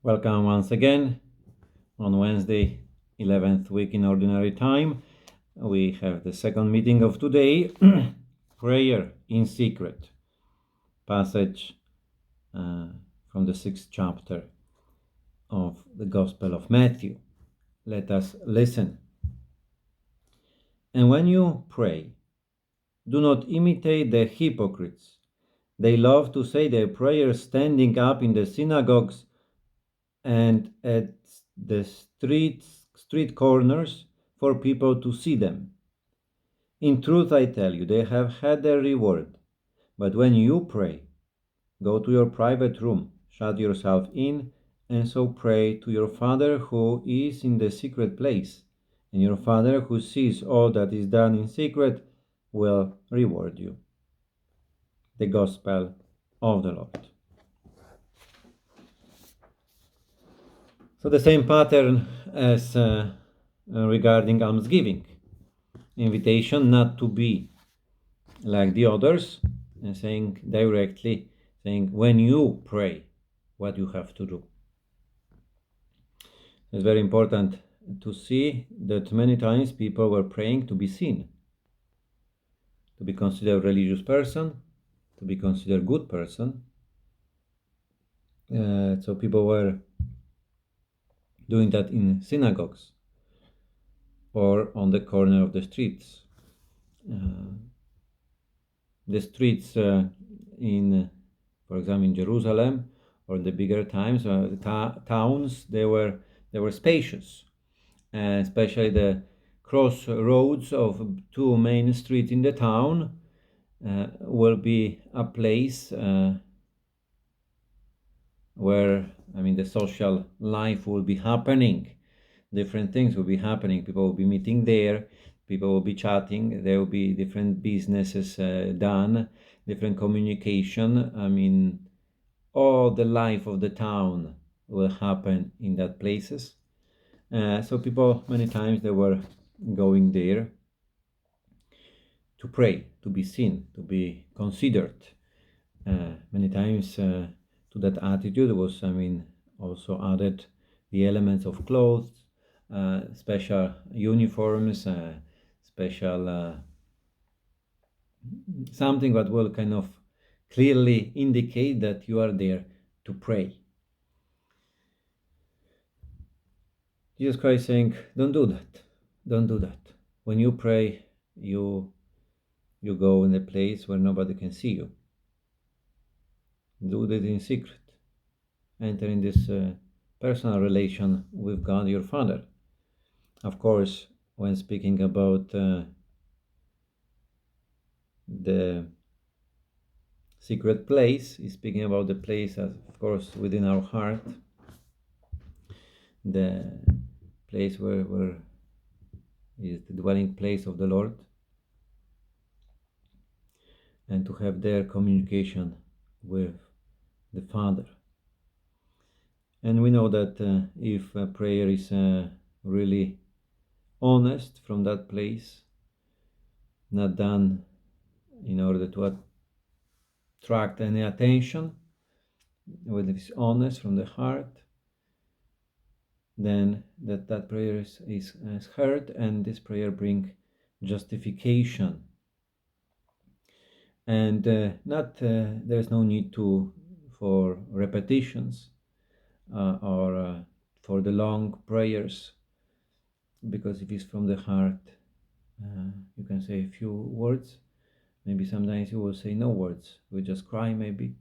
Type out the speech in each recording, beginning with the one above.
Welcome once again on Wednesday, 11th week in Ordinary Time. We have the second meeting of today, Prayer in Secret, passage from the 6th chapter of the Gospel of Matthew. Let us listen. And when you pray, do not imitate the hypocrites. They love to say their prayers standing up in the synagogues and at the street corners for people to see them. In truth, I tell you, they have had their reward. But when you pray, go to your private room, shut yourself in, and so pray to your Father who is in the secret place. And your Father who sees all that is done in secret will reward you. The Gospel of the Lord. So the same pattern as regarding almsgiving. Invitation not to be like the others, and saying when you pray what you have to do. It's very important to see that many times people were praying to be seen, to be considered a religious person, to be considered a good person. So people were doing that in synagogues or on the corner of the streets. The streets in, for example, in Jerusalem or the bigger towns, they were spacious, especially the crossroads of two main streets in the town will be a place where the social life will be happening. Different things will be happening. People will be meeting there. People will be chatting. There will be different businesses done, different communication. All the life of the town will happen in that places. So people, many times, they were going there to pray, to be seen, to be considered. Many times to that attitude was, also added the elements of clothes, special uniforms, special something that will kind of clearly indicate that you are there to pray. Jesus Christ saying, don't do that. Don't do that. When you pray, you go in a place where nobody can see you. Do that in secret. Enter in this personal relation with God, your Father. Of course, when speaking about the secret place, he's speaking about the place, of course, within our heart, the place where is the dwelling place of the Lord, and to have their communication with the Father. And we know that if prayer is really honest from that place, not done in order to attract any attention, when it is honest from the heart, then that prayer is heard, and this prayer brings justification. And there's no need for repetitions or for the long prayers, because if it's from the heart, you can say a few words. Maybe sometimes you will say no words, we just cry maybe,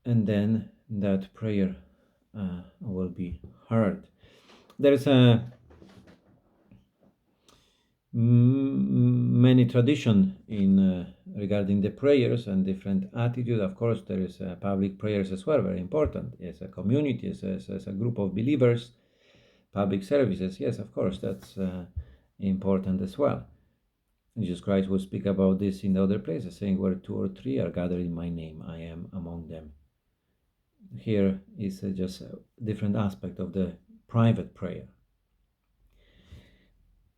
and then that prayer will be heard. There's many tradition in regarding the prayers and different attitude. Of course, there is public prayers as well, very important. As a community, as a group of believers, public services. Yes, of course, that's important as well. Jesus Christ will speak about this in other places, saying, where 2 or 3 are gathered in my name, I am among them. Here is just a different aspect of the private prayer.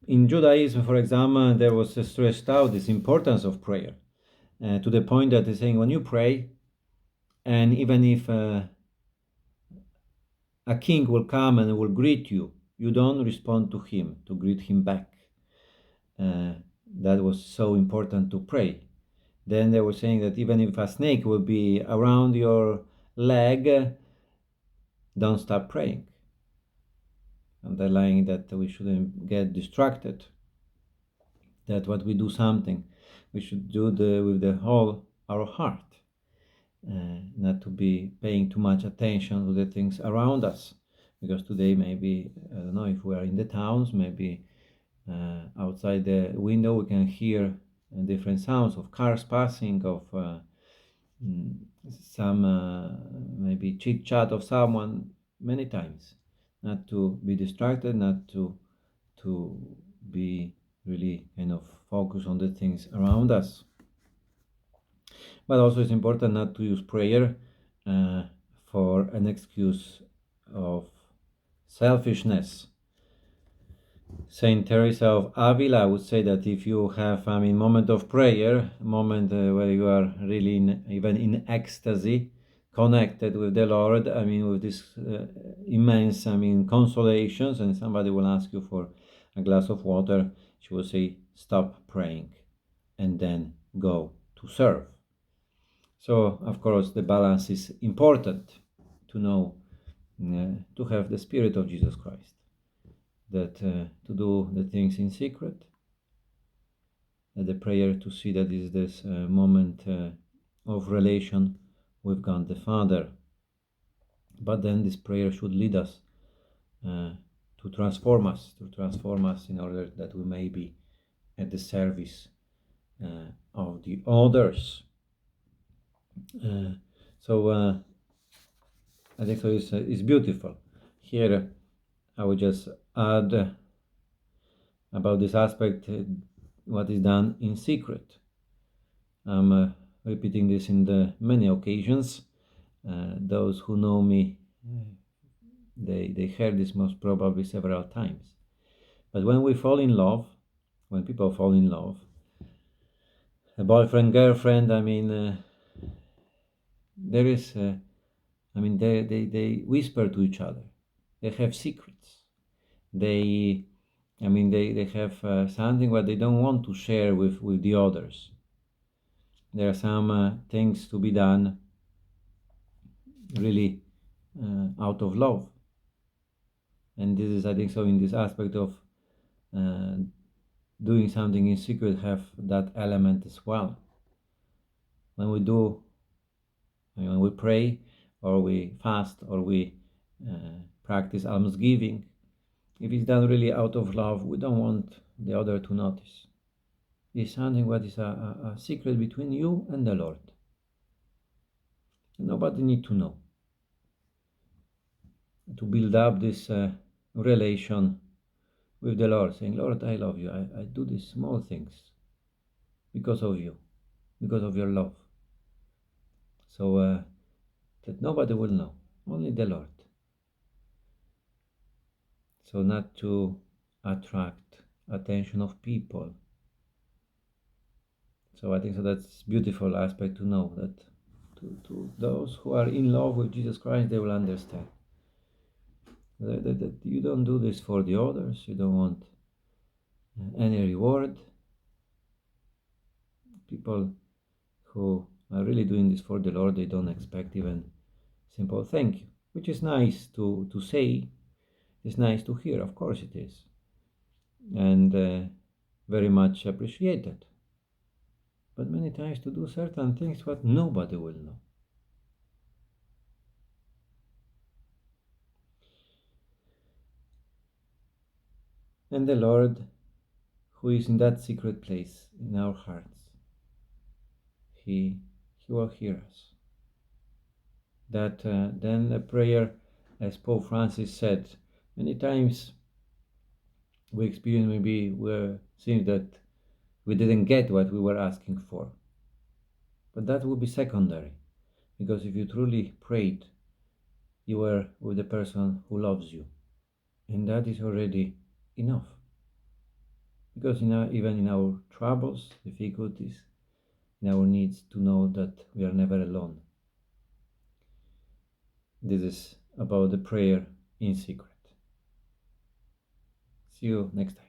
In Judaism, for example, there was stressed out this importance of prayer to the point that they're saying, when you pray, and even if a king will come and will greet you. You don't respond to him, to greet him back. That was so important to pray. Then they were saying that even if a snake will be around your leg, don't stop praying. Underlying that we shouldn't get distracted, that what we do something, we should do with the whole our heart, not to be paying too much attention to the things around us. Because today maybe, I don't know, if we are in the towns, maybe outside the window we can hear different sounds of cars passing, of some maybe chit chat of someone many times. Not to be distracted, not to be really kind of focused on the things around us. But also it's important not to use prayer for an excuse of selfishness. Saint Teresa of Avila would say that if you have, moment of prayer, moment where you are really even in ecstasy, connected with the Lord, with this immense, consolations, and somebody will ask you for a glass of water, she will say, stop praying, and then go to serve. So, of course, the balance is important to know, to have the Spirit of Jesus Christ, that to do the things in secret, the prayer to see that is this moment of relation with God the Father. But then this prayer should lead us to transform us in order that we may be at the service of the others. So I think so it's beautiful. Here I would just add about this aspect, what is done in secret. I'm repeating this in the many occasions. Those who know me, they heard this most probably several times. But when we fall in love, when people fall in love, a boyfriend, girlfriend, there is, they whisper to each other. They have secrets. They have something what they don't want to share with the others. There are some things to be done really out of love. And this is, I think so, in this aspect of doing something in secret, have that element as well. When we pray, or we fast, or we practice almsgiving, if it's done really out of love, we don't want the other to notice. It's something what is a secret between you and the Lord. Nobody need to know. To build up this relation with the Lord, saying, Lord, I love you. I do these small things because of you, because of your love. So that nobody will know, only the Lord. So not to attract attention of people. So I think so that's beautiful aspect to know, that to those who are in love with Jesus Christ, they will understand that you don't do this for the others, you don't want any reward. People who are really doing this for the Lord, they don't expect even simple thank you, which is nice to say, it's nice to hear, of course it is, and very much appreciated. But many times to do certain things what nobody will know. And the Lord, who is in that secret place in our hearts, He will hear us. That then a prayer, as Pope Francis said, many times we experience maybe where seems that we didn't get what we were asking for. But that would be secondary, because if you truly prayed, you were with the person who loves you, and that is already enough. Because even in our troubles, difficulties, in our needs, to know that we are never alone. This is about the prayer in secret. See you next time.